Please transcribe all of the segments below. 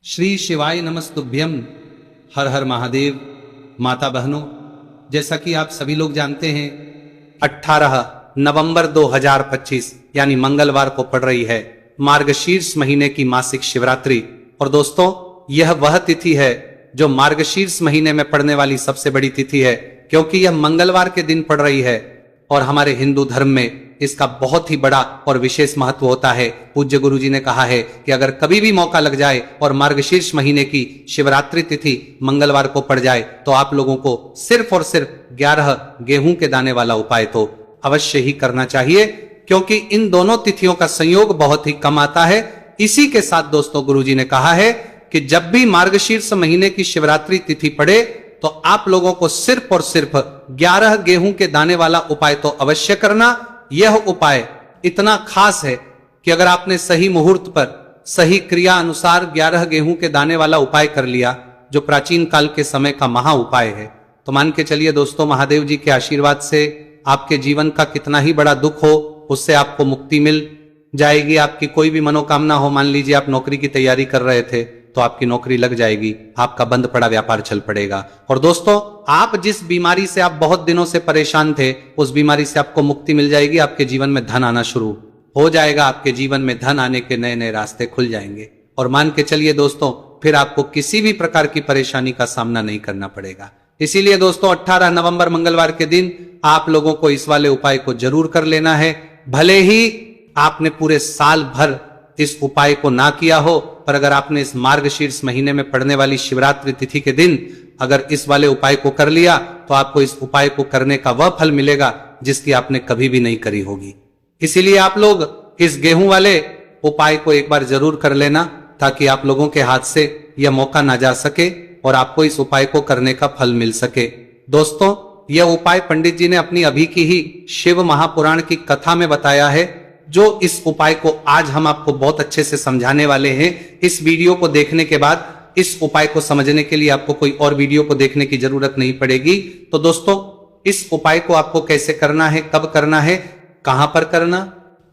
श्री शिवाय नमस्तुभ्यम। हर हर महादेव। माता बहनों, जैसा कि आप सभी लोग जानते हैं 18 नवंबर 2025 यानी मंगलवार को पड़ रही है मार्गशीर्ष महीने की मासिक शिवरात्रि। और दोस्तों, यह वह तिथि है जो मार्गशीर्ष महीने में पड़ने वाली सबसे बड़ी तिथि है, क्योंकि यह मंगलवार के दिन पड़ रही है और हमारे हिंदू धर्म में इसका बहुत ही बड़ा और विशेष महत्व होता है। पूज्य गुरु जी ने कहा है कि अगर कभी भी मौका लग जाए और मार्गशीर्ष महीने की शिवरात्रि तिथि मंगलवार को पड़ जाए तो आप लोगों को सिर्फ और सिर्फ 11 गेहूं के दाने वाला उपाय तो अवश्य ही करना चाहिए, क्योंकि इन दोनों तिथियों का संयोग बहुत ही कम आता है। इसी के साथ दोस्तों, गुरु जी ने कहा है कि जब भी मार्गशीर्ष महीने की शिवरात्रि तिथि पड़े तो आप लोगों को सिर्फ और सिर्फ 11 गेहूं के दाने वाला उपाय तो अवश्य करना। यह उपाय इतना खास है कि अगर आपने सही मुहूर्त पर सही क्रिया अनुसार 11 गेहूं के दाने वाला उपाय कर लिया, जो प्राचीन काल के समय का महा उपाय है, तो मान के चलिए दोस्तों, महादेव जी के आशीर्वाद से आपके जीवन का कितना ही बड़ा दुख हो उससे आपको मुक्ति मिल जाएगी। आपकी कोई भी मनोकामना हो, मान लीजिए आप नौकरी की तैयारी कर रहे थे तो आपकी नौकरी लग जाएगी, आपका बंद पड़ा व्यापार चल पड़ेगा। और दोस्तों, आप जिस बीमारी से आप बहुत दिनों से परेशान थे उस बीमारी से आपको मुक्ति मिल जाएगी। आपके जीवन में धन आना शुरू हो जाएगा, आपके जीवन में धन आने के नए नए रास्ते खुल जाएंगे। और मान के चलिए दोस्तों, फिर आपको किसी भी प्रकार की परेशानी का सामना नहीं करना पड़ेगा। इसीलिए दोस्तों, 18 नवंबर मंगलवार के दिन आप लोगों को इस वाले उपाय को जरूर कर लेना है। भले ही आपने पूरे साल भर इस उपाय को ना किया हो, पर अगर आपने इस मार्गशीर्ष महीने में पड़ने वाली शिवरात्रि तिथि के दिन अगर इस वाले उपाय को कर लिया तो आपको इस उपाय को करने का वह फल मिलेगा जिसकी आपने कभी भी नहीं करी होगी। इसीलिए आप लोग इस गेहूं वाले उपाय को एक बार जरूर कर लेना, ताकि आप लोगों के हाथ से यह मौका ना जा सके और आपको इस उपाय को करने का फल मिल सके। दोस्तों, यह उपाय पंडित जी ने अपनी अभी की ही शिव महापुराण की कथा में बताया है, जो इस उपाय को आज हम आपको बहुत अच्छे से समझाने वाले हैं। इस वीडियो को देखने के बाद इस उपाय को समझने के लिए आपको कोई और वीडियो को देखने की जरूरत नहीं पड़ेगी। तो दोस्तों, इस उपाय को आपको कैसे करना है, कब करना है, कहां पर करना,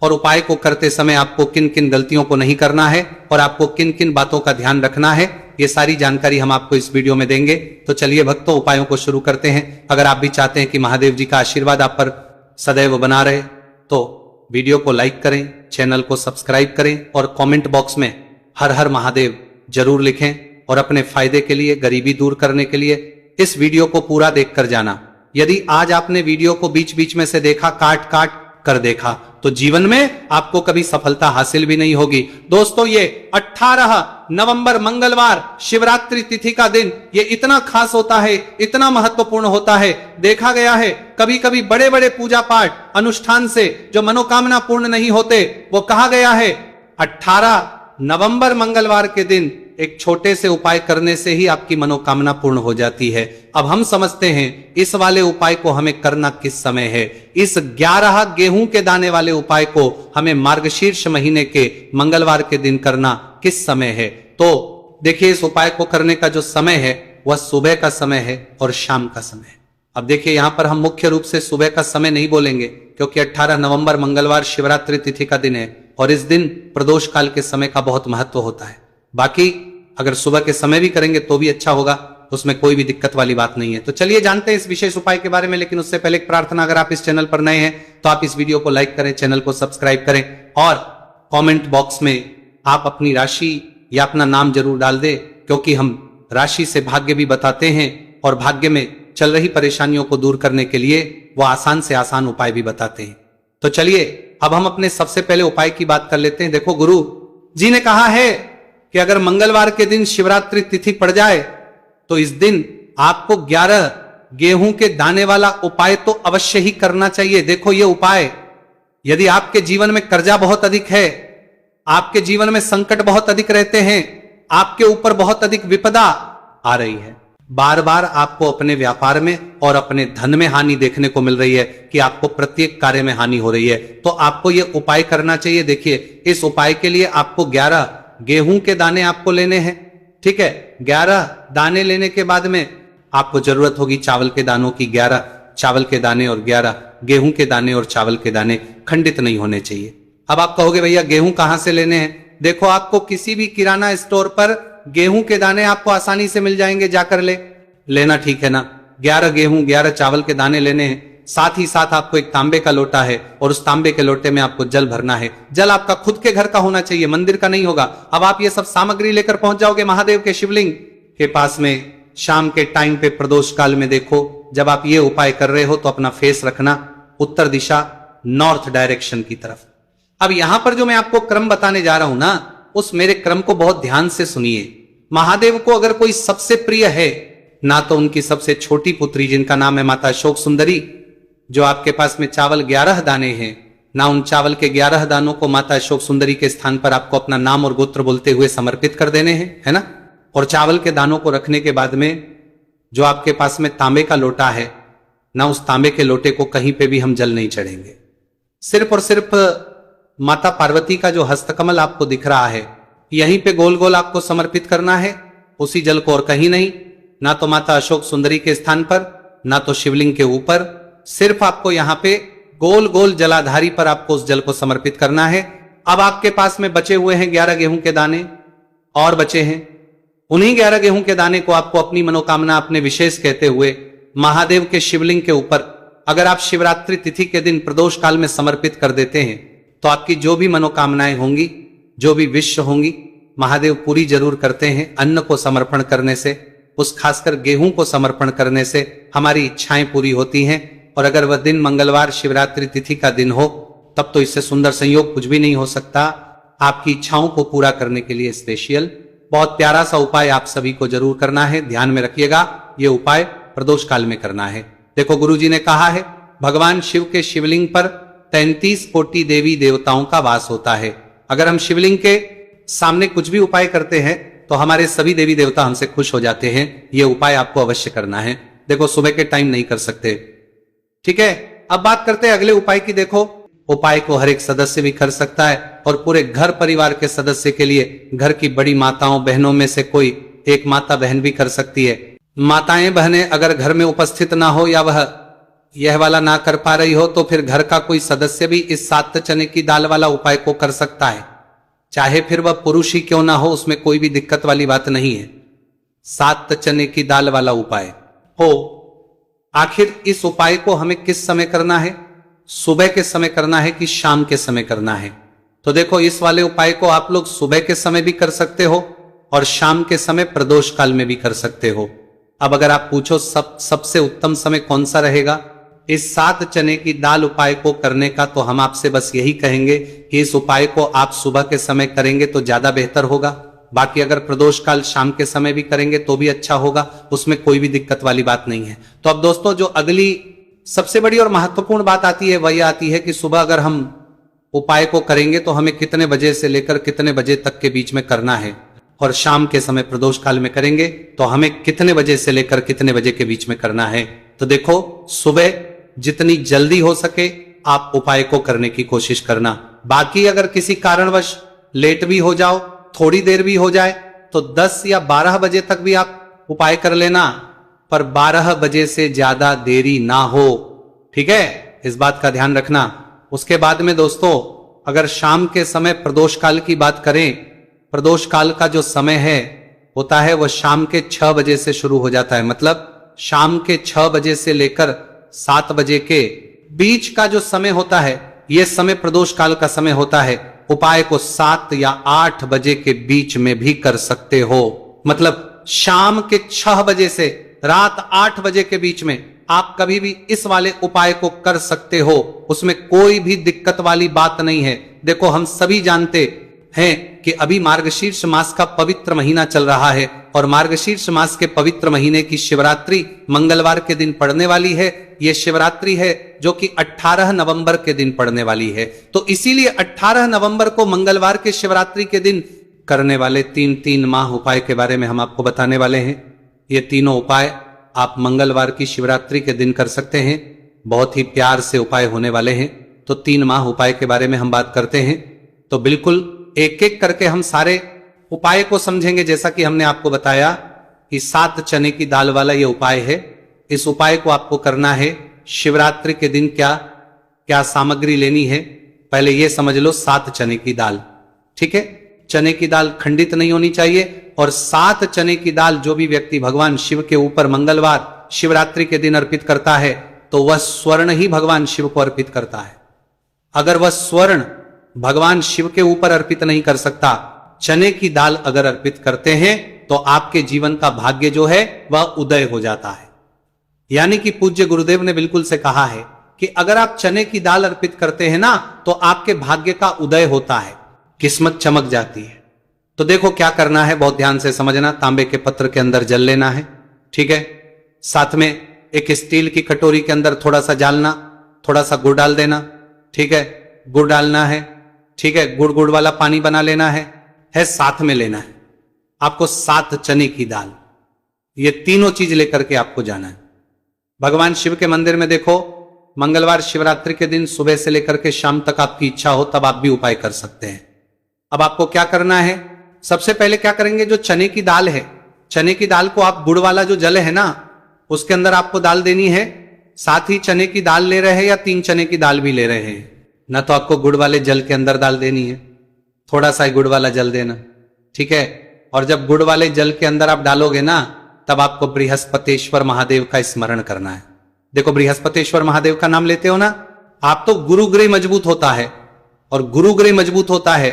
और उपाय को करते समय आपको किन किन गलतियों को नहीं करना है और आपको किन किन बातों का ध्यान रखना है, ये सारी जानकारी हम आपको इस वीडियो में देंगे। तो चलिए भक्तों, उपायों को शुरू करते हैं। अगर आप भी चाहते हैं कि महादेव जी का आशीर्वाद आप पर सदैव बना रहे तो वीडियो को लाइक करें, चैनल को सब्सक्राइब करें और कमेंट बॉक्स में हर हर महादेव जरूर लिखें। और अपने फायदे के लिए, गरीबी दूर करने के लिए इस वीडियो को पूरा देखकर जाना। यदि आज आपने वीडियो को बीच बीच में से देखा, काट काट कर देखा, तो जीवन में आपको कभी सफलता हासिल भी नहीं होगी। दोस्तों, ये 18 नवंबर मंगलवार शिवरात्रि तिथि का दिन ये इतना खास होता है, इतना महत्वपूर्ण होता है। देखा गया है कभी कभी बड़े बड़े पूजा पाठ अनुष्ठान से जो मनोकामना पूर्ण नहीं होते, वो कहा गया है 18 नवंबर मंगलवार के दिन एक छोटे से उपाय करने से ही आपकी मनोकामना पूर्ण हो जाती है। अब हम समझते हैं इस वाले उपाय को हमें करना किस समय है। इस 11 गेहूं के दाने वाले उपाय को हमें मार्गशीर्ष महीने के मंगलवार के दिन करना किस समय है। तो देखिए, इस उपाय को करने का जो समय है वह सुबह का समय है और शाम का समय है। अब देखिए, यहां पर हम मुख्य रूप से सुबह का समय नहीं बोलेंगे, क्योंकि 18 नवंबर मंगलवार शिवरात्रि तिथि का दिन है और इस दिन प्रदोष काल के समय का बहुत महत्व होता है। बाकी अगर सुबह के समय भी करेंगे तो भी अच्छा होगा, उसमें कोई भी दिक्कत वाली बात नहीं है। तो चलिए जानते हैं इस विशेष उपाय के बारे में। लेकिन उससे पहले एक प्रार्थना, अगर आप इस चैनल पर नए हैं तो आप इस वीडियो को लाइक करें, चैनल को सब्सक्राइब करें और कमेंट बॉक्स में आप अपनी राशि या अपना नाम जरूर डाल दें, क्योंकि हम राशि से भाग्य भी बताते हैं और भाग्य में चल रही परेशानियों को दूर करने के लिए वो आसान से आसान उपाय भी बताते हैं। तो चलिए अब हम अपने सबसे पहले उपाय की बात कर लेते हैं। देखो, गुरु जी ने कहा है कि अगर मंगलवार के दिन शिवरात्रि तिथि पड़ जाए तो इस दिन आपको 11 गेहूं के दाने वाला उपाय तो अवश्य ही करना चाहिए। देखो, ये उपाय, यदि आपके जीवन में कर्जा बहुत अधिक है, आपके जीवन में संकट बहुत अधिक रहते हैं, आपके ऊपर बहुत अधिक विपदा आ रही है, बार बार आपको अपने व्यापार में और अपने धन में हानि देखने को मिल रही है कि आपको प्रत्येक कार्य में हानि हो रही है, तो आपको यह उपाय करना चाहिए। देखिए, इस उपाय के लिए आपको 11 गेहूं के दाने आपको लेने हैं। ठीक है, 11 दाने लेने के बाद में आपको जरूरत होगी चावल के दानों की। 11 चावल के दाने और 11 गेहूं के दाने और चावल के दाने खंडित नहीं होने चाहिए। अब आप कहोगे भैया गेहूं कहां से लेने हैं? देखो, आपको किसी भी किराना स्टोर पर गेहूं के दाने आपको आसानी से मिल जाएंगे, जाकर लेना, ठीक है ना। 11 गेहूं 11 चावल के दाने लेने हैं। साथ ही साथ आपको एक तांबे का लोटा है और उस तांबे के लोटे में आपको जल भरना है। जल आपका खुद के घर का होना चाहिए, मंदिर का नहीं होगा। अब आप ये सब सामग्री लेकर पहुंच जाओगे महादेव के शिवलिंग के पास में। शाम के टाइम पे प्रदोष काल में देखो, जब आप ये उपाय कर रहे हो तो अपना फेस रखना उत्तर दिशा, नॉर्थ डायरेक्शन की तरफ। अब यहां पर जो मैं आपको क्रम बताने जा रहा हूं ना, उस मेरे क्रम को बहुत ध्यान से सुनिए। महादेव को अगर कोई सबसे प्रिय है ना, तो उनकी सबसे छोटी पुत्री जिनका नाम है माता अशोक सुंदरी, जो आपके पास में चावल 11 दाने हैं ना, उन चावल के 11 दानों को माता अशोक सुंदरी के स्थान पर आपको अपना नाम और गोत्र बोलते हुए समर्पित कर देने हैं, है ना। और चावल के दानों को रखने के बाद में जो आपके पास में तांबे का लोटा है ना, उस तांबे के लोटे को कहीं पे भी हम जल नहीं चढ़ेंगे। सिर्फ और सिर्फ माता पार्वती का जो हस्तकमल आपको दिख रहा है, यहीं पे गोल गोल आपको समर्पित करना है उसी जल को, और कहीं नहीं। ना तो माता अशोक सुंदरी के स्थान पर, ना तो शिवलिंग के ऊपर, सिर्फ आपको यहां पे गोल गोल जलाधारी पर आपको उस जल को समर्पित करना है। अब आपके पास में बचे हुए हैं 11 गेहूं के दाने और बचे हैं। उन्हीं 11 गेहूं के दाने को आपको अपनी मनोकामना, अपने विशेष कहते हुए महादेव के शिवलिंग के ऊपर अगर आप शिवरात्रि तिथि के दिन प्रदोष काल में समर्पित कर देते हैं, तो आपकी जो भी मनोकामनाएं होंगी, जो भी विश होंगी, महादेव पूरी जरूर करते हैं। अन्न को समर्पण करने से, उस खासकर गेहूं को समर्पण करने से हमारी इच्छाएं पूरी होती हैं। और अगर वह दिन मंगलवार शिवरात्रि तिथि का दिन हो, तब तो इससे सुंदर संयोग कुछ भी नहीं हो सकता। आपकी इच्छाओं को पूरा करने के लिए स्पेशल बहुत प्यारा सा उपाय आप सभी को जरूर करना है। ध्यान में रखिएगा, यह उपाय प्रदोष काल में करना है। देखो, गुरुजी ने कहा है भगवान शिव के शिवलिंग पर 33 कोटि देवी देवताओं का वास होता है। अगर हम शिवलिंग के सामने कुछ भी उपाय करते हैं तो हमारे सभी देवी देवता हमसे खुश हो जाते हैं। यह उपाय आपको अवश्य करना है। देखो, सुबह के टाइम नहीं कर सकते, ठीक है। अब बात करते हैं अगले उपाय की। देखो, उपाय को हर एक सदस्य भी कर सकता है और पूरे घर परिवार के सदस्य के लिए घर की बड़ी माताओं बहनों में से कोई एक माता बहन भी कर सकती है। माताएं बहनें अगर घर में उपस्थित ना हो या वह यह वाला ना कर पा रही हो, तो फिर घर का कोई सदस्य भी इस 7 चने की दाल वाला उपाय को कर सकता है। चाहे फिर वह पुरुष ही क्यों ना हो, उसमें कोई भी दिक्कत वाली बात नहीं है। 7 चने की दाल वाला उपाय हो। आखिर इस उपाय को हमें किस समय करना है? सुबह के समय करना है कि शाम के समय करना है? तो देखो, इस वाले उपाय को आप लोग सुबह के समय भी कर सकते हो और शाम के समय प्रदोष काल में भी कर सकते हो। अब अगर आप पूछो सबसे उत्तम समय कौन सा रहेगा इस 7 चने की दाल उपाय को करने का, तो हम आपसे बस यही कहेंगे कि इस उपाय को आप सुबह के समय करेंगे तो ज्यादा बेहतर होगा। बाकी अगर प्रदोष काल शाम के समय भी करेंगे तो भी अच्छा होगा, उसमें कोई भी दिक्कत वाली बात नहीं है। तो अब दोस्तों, जो अगली सबसे बड़ी और महत्वपूर्ण बात आती है वह आती है कि सुबह अगर हम उपाय को करेंगे तो हमें कितने बजे से लेकर कितने बजे तक के बीच में करना है, और शाम के समय प्रदोष काल में करेंगे तो हमें कितने बजे से लेकर कितने बजे के बीच में करना है। तो देखो, सुबह जितनी जल्दी हो सके आप उपाय को करने की कोशिश करना। बाकी अगर किसी कारणवश लेट भी हो जाओ, थोड़ी देर भी हो जाए, तो 10 या 12 बजे तक भी आप उपाय कर लेना, पर 12 बजे से ज्यादा देरी ना हो, ठीक है। इस बात का ध्यान रखना। उसके बाद में दोस्तों, अगर शाम के समय प्रदोष काल की बात करें, प्रदोष काल का जो समय है होता है वह शाम के 6 बजे से शुरू हो जाता है। मतलब शाम के 6 बजे से लेकर 7 बजे के बीच का जो समय होता है, यह समय प्रदोष काल का समय होता है। उपाय को 7 या 8 बजे के बीच में भी कर सकते हो। मतलब शाम के 6 बजे से रात 8 बजे के बीच में आप कभी भी इस वाले उपाय को कर सकते हो, उसमें कोई भी दिक्कत वाली बात नहीं है। देखो, हम सभी जानते हैं कि अभी मार्गशीर्ष मास का पवित्र महीना चल रहा है और मार्गशीर्ष मास के पवित्र महीने की शिवरात्रि मंगलवार के दिन पड़ने वाली है। यह शिवरात्रि है जो कि 18 नवंबर के दिन पड़ने वाली है। तो इसीलिए 18 नवंबर को मंगलवार के शिवरात्रि के दिन करने वाले 3 माह उपाय के बारे में हम आपको बताने वाले हैं। ये तीनों उपाय आप मंगलवार की शिवरात्रि के दिन कर सकते हैं। बहुत ही प्यार से उपाय होने वाले हैं। तो 3 माह उपाय के बारे में हम बात करते हैं। तो बिल्कुल एक एक करके हम सारे उपाय को समझेंगे। जैसा कि हमने आपको बताया कि 7 चने की दाल वाला ये उपाय है। इस उपाय को आपको करना है शिवरात्रि के दिन। क्या क्या सामग्री लेनी है, पहले ये समझ लो। 7 चने की दाल, ठीक है। चने की दाल खंडित नहीं होनी चाहिए और 7 चने की दाल जो भी व्यक्ति भगवान शिव के ऊपर मंगलवार शिवरात्रि के दिन अर्पित करता है तो वह स्वर्ण ही भगवान शिव को अर्पित करता है। अगर वह स्वर्ण भगवान शिव के ऊपर अर्पित नहीं कर सकता, चने की दाल अगर अर्पित करते हैं तो आपके जीवन का भाग्य जो है वह उदय हो जाता है। यानी कि पूज्य गुरुदेव ने बिल्कुल से कहा है कि अगर आप चने की दाल अर्पित करते हैं ना तो आपके भाग्य का उदय होता है, किस्मत चमक जाती है। तो देखो क्या करना है, बहुत ध्यान से समझना। तांबे के पत्र के अंदर जल लेना है, ठीक है। साथ में एक स्टील की कटोरी के अंदर थोड़ा सा डालना, थोड़ा सा गुड़ डाल देना, ठीक है। गुड़ डालना है, ठीक है। गुड़ गुड़ वाला पानी बना लेना है साथ में लेना है आपको 7 चने की दाल। ये तीनों चीज लेकर के आपको जाना है भगवान शिव के मंदिर में। देखो मंगलवार शिवरात्रि के दिन सुबह से लेकर के शाम तक आपकी इच्छा हो तब आप भी उपाय कर सकते हैं। अब आपको क्या करना है, सबसे पहले क्या करेंगे, जो चने की दाल है, चने की दाल को आप गुड़ वाला जो जल है ना उसके अंदर आपको दाल देनी है। साथ ही चने की दाल ले रहे हैं या 3 चने की दाल भी ले रहे हैं ना, तो आपको गुड़ वाले जल के अंदर दाल देनी है, थोड़ा सा गुड़ वाला जल देना, ठीक है। और जब गुड़ वाले जल के अंदर आप डालोगे ना तब आपको बृहस्पतेश्वर महादेव का स्मरण करना है। देखो बृहस्पतेश्वर महादेव का नाम लेते हो ना आप तो गुरु ग्रह मजबूत होता है, और गुरु ग्रह मजबूत होता है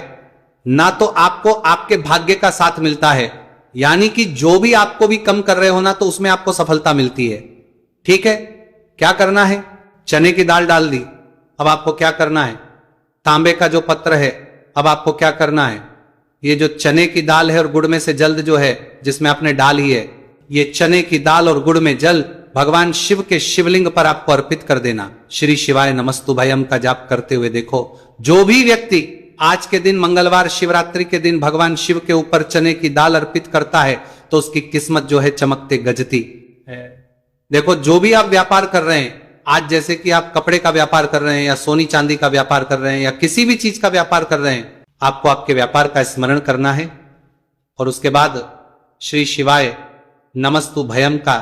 ना तो आपको आपके भाग्य का साथ मिलता है। यानी कि जो भी आपको भी कम कर रहे हो ना तो उसमें आपको सफलता मिलती है, ठीक है। क्या करना है, चने की दाल डाल दी। अब आपको क्या करना है, तांबे का जो पत्र है, अब आपको क्या करना है, ये जो चने की दाल है और गुड़ में से जल जो है जिसमें आपने डाली है, ये चने की दाल और गुड़ में जल भगवान शिव के शिवलिंग पर आपको अर्पित कर देना। श्री शिवाय नमस्तुभयम का जाप करते हुए देखो जो भी व्यक्ति आज के दिन मंगलवार शिवरात्रि के दिन भगवान शिव के ऊपर चने की दाल अर्पित करता है तो उसकी किस्मत जो है चमकते गजती है। देखो जो भी आप व्यापार कर रहे हैं आज, जैसे कि आप कपड़े का व्यापार कर रहे हैं या सोनी चांदी का व्यापार कर रहे हैं या किसी भी चीज का व्यापार कर रहे हैं, आपको आपके व्यापार का स्मरण करना है और उसके बाद श्री शिवाय नमस्तुभयम का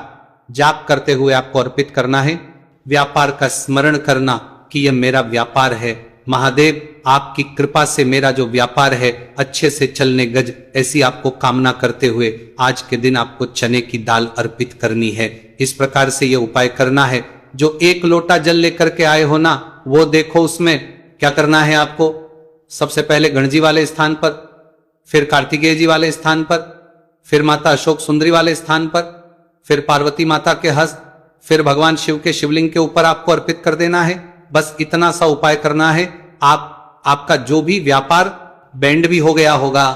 जाप करते हुए आपको अर्पित करना है। व्यापार का स्मरण करना कि यह मेरा व्यापार है, महादेव आपकी कृपा से मेरा जो व्यापार है अच्छे से चलने गज, ऐसी आपको कामना करते हुए आज के दिन आपको चने की दाल अर्पित करनी है। इस प्रकार से यह उपाय करना है। जो 1 लोटा जल लेकर के आए हो ना वो देखो उसमें क्या करना है आपको, सबसे पहले गणजी वाले स्थान पर, फिर कार्तिकेय जी वाले स्थान पर, फिर माता अशोक सुंदरी वाले स्थान पर, फिर पार्वती माता के हस्त, फिर भगवान शिव के शिवलिंग के ऊपर आपको अर्पित कर देना है। बस इतना सा उपाय करना है। आपका जो भी व्यापार बैंड भी हो गया होगा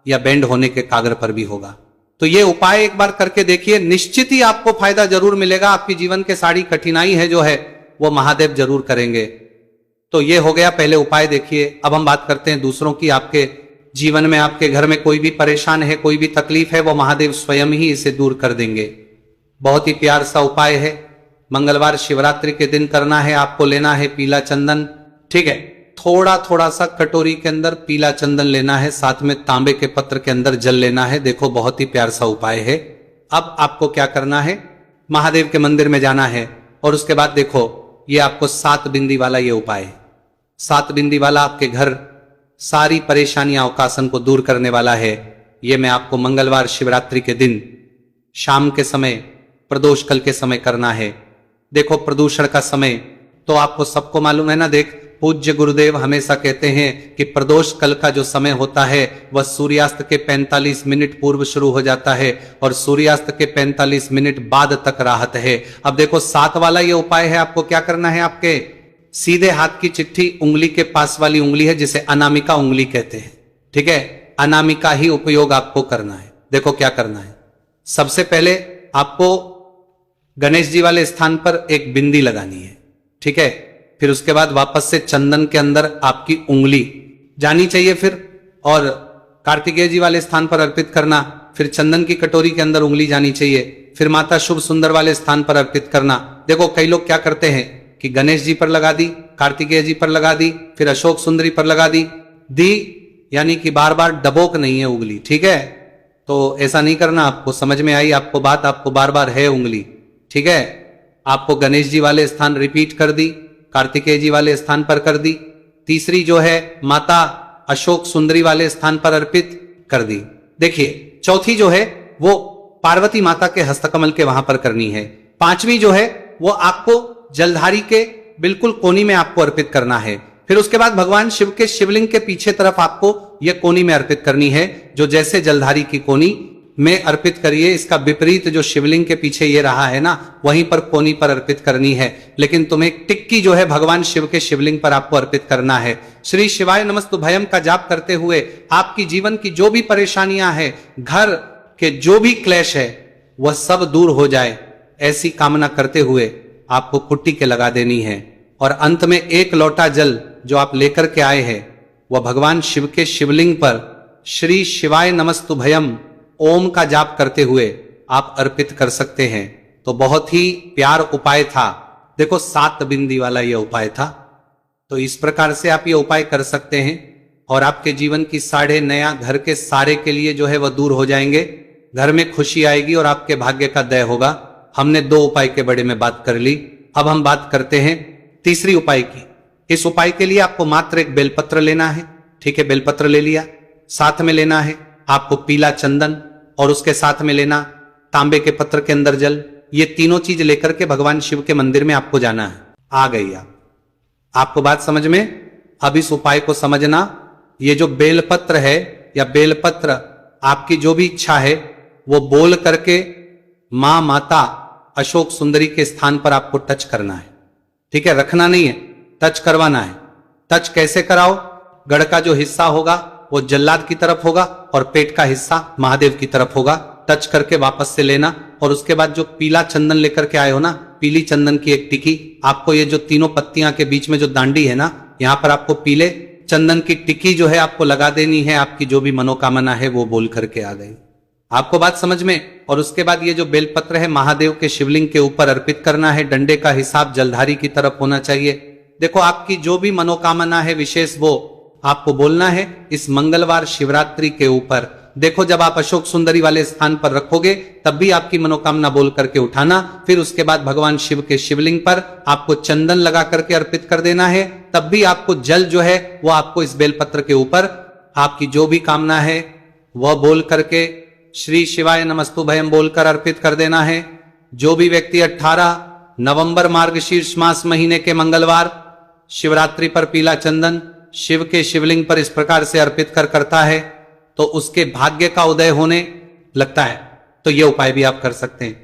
या बैंड होने के कागर पर भी होगा, तो ये उपाय एक बार करके देखिए, निश्चित ही आपको फायदा जरूर मिलेगा। आपकी जीवन के सारी कठिनाई है जो है वो महादेव जरूर करेंगे। तो ये हो गया पहले उपाय। देखिए अब हम बात करते हैं दूसरों की। आपके जीवन में आपके घर में कोई भी परेशान है, कोई भी तकलीफ है, वो महादेव स्वयं ही इसे दूर कर देंगे। बहुत ही प्यार सा उपाय है, मंगलवार शिवरात्रि के दिन करना है। आपको लेना है पीला चंदन, ठीक है। थोड़ा थोड़ा सा कटोरी के अंदर पीला चंदन लेना है, साथ में तांबे के पत्र के अंदर जल लेना है। देखो बहुत ही प्यार सा उपाय है। अब आपको क्या करना है, महादेव के मंदिर में जाना है और उसके बाद देखो ये आपको 7 बिंदी वाला ये उपाय है। 7 बिंदी वाला आपके घर सारी परेशानियां अवकाशन को दूर करने वाला है। ये मैं आपको मंगलवार शिवरात्रि के दिन शाम के समय प्रदोष काल के समय करना है। देखो प्रदूषण का समय तो आपको सबको मालूम है ना। देख पूज्य गुरुदेव हमेशा कहते हैं कि प्रदोष काल का जो समय होता है वह सूर्यास्त के 45 मिनट पूर्व शुरू हो जाता है और सूर्यास्त के 45 मिनट बाद तक राहत है। अब देखो 7 वाला ये उपाय है। आपको क्या करना है, आपके सीधे हाथ की चिट्ठी उंगली के पास वाली उंगली है जिसे अनामिका उंगली कहते हैं, ठीक है। अनामिका ही उपयोग आपको करना है। देखो क्या करना है, सबसे पहले आपको गणेश जी वाले स्थान पर एक बिंदी लगानी है, ठीक है। फिर उसके बाद वापस से चंदन के अंदर आपकी उंगली जानी चाहिए फिर, और कार्तिकेय जी वाले स्थान पर अर्पित करना। फिर चंदन की कटोरी के अंदर उंगली जानी चाहिए। फिर माता शुभ सुंदर वाले स्थान पर अर्पित करना। देखो कई लोग क्या करते हैं कि गणेश जी पर लगा दी, कार्तिकेय जी पर लगा दी, फिर अशोक सुंदरी पर लगा दी, यानी कि बार बार डबोक नहीं है उंगली, ठीक है। तो ऐसा नहीं करना। आपको समझ में आई आपको बात, आपको बार बार है उंगली, ठीक है। आपको गणेश जी वाले स्थान रिपीट कर दी, कार्तिकेय जी वाले स्थान पर कर दी, तीसरी जो है माता अशोक सुंदरी वाले स्थान पर अर्पित कर दी। देखिए चौथी जो है वो पार्वती माता के हस्तकमल के वहां पर करनी है। पांचवी जो है वो आपको जलधारी के बिल्कुल कोनी में आपको अर्पित करना है। फिर उसके बाद भगवान शिव के शिवलिंग के पीछे तरफ आपको यह कोनी में अर्पित करनी है, जो जैसे जलधारी की कोनी में अर्पित करिए, इसका विपरीत जो शिवलिंग के पीछे ये रहा है ना, वहीं पर कोनी पर अर्पित करनी है। लेकिन तुम्हें टिक्की जो है भगवान शिव के शिवलिंग पर आपको अर्पित करना है। श्री शिवाय नमस्तुभयम का जाप करते हुए आपकी जीवन की जो भी परेशानियां हैं, घर के जो भी क्लेश है, वह सब दूर हो जाए, ऐसी कामना करते हुए आपको कुट्टी के लगा देनी है। और अंत में एक लोटा जल जो आप लेकर के आए हैं, वह भगवान शिव के शिवलिंग पर श्री शिवाय नमस्तुभयम ओम का जाप करते हुए आप अर्पित कर सकते हैं। तो बहुत ही प्यार उपाय था। देखो 7 बिंदी वाला यह उपाय था। तो इस प्रकार से आप ये उपाय कर सकते हैं और आपके जीवन की साढ़े नया घर के सारे के लिए जो है वह दूर हो जाएंगे। घर में खुशी आएगी और आपके भाग्य का दय होगा। हमने 2 उपाय के बारे में बात कर ली। अब हम बात करते हैं तीसरी उपाय की। इस उपाय के लिए आपको मात्र एक बेलपत्र लेना है। ठीक है, बेलपत्र ले लिया। साथ में लेना है आपको पीला चंदन और उसके साथ में लेना तांबे के पत्र के अंदर जल। ये तीनों चीज लेकर के भगवान शिव के मंदिर में आपको जाना है। आ गई आपको बात समझ में? अब इस उपाय को समझना। ये जो बेलपत्र है या बेलपत्र, आपकी जो भी इच्छा है वो बोल करके मां माता अशोक सुंदरी के स्थान पर आपको टच करना है। ठीक है, रखना नहीं है, टच करवाना है। टच कैसे कराओ? गढ़ का जो हिस्सा होगा वो जल्लाद की तरफ होगा और पेट का हिस्सा महादेव की तरफ होगा। टच करके वापस से लेना और उसके बाद जो पीला चंदन लेकर के आए हो ना, पीली चंदन की एक टिकी, आपको ये जो तीनों पत्तियां के बीच में जो दांडी है ना, यहां पर आपको पीले चंदन की टिकी जो है आपको लगा देनी है। आपकी जो भी मनोकामना है वो बोल करके आ गई। आपको बात समझ में? और उसके बाद ये जो बेलपत्र है महादेव के शिवलिंग के ऊपर अर्पित करना है। डंडे का हिसाब जलधारी की तरफ होना चाहिए। देखो आपकी जो भी मनोकामना है विशेष, वो आपको बोलना है इस मंगलवार शिवरात्रि के ऊपर। देखो जब आप अशोक सुंदरी वाले स्थान पर रखोगे तब भी आपकी मनोकामना बोल करके उठाना। फिर उसके बाद भगवान शिव के शिवलिंग पर आपको चंदन लगा करके अर्पित कर देना है। तब भी आपको जल जो है वो आपको इस बेलपत्र के ऊपर आपकी जो भी कामना है वह बोल करके श्री शिवाय नमस्तुभयम बोलकर अर्पित कर देना है। जो भी व्यक्ति 18 नवंबर मार्गशीर्ष मास महीने के मंगलवार शिवरात्रि पर पीला चंदन शिव के शिवलिंग पर इस प्रकार से अर्पित करता है तो उसके भाग्य का उदय होने लगता है। तो यह उपाय भी आप कर सकते हैं।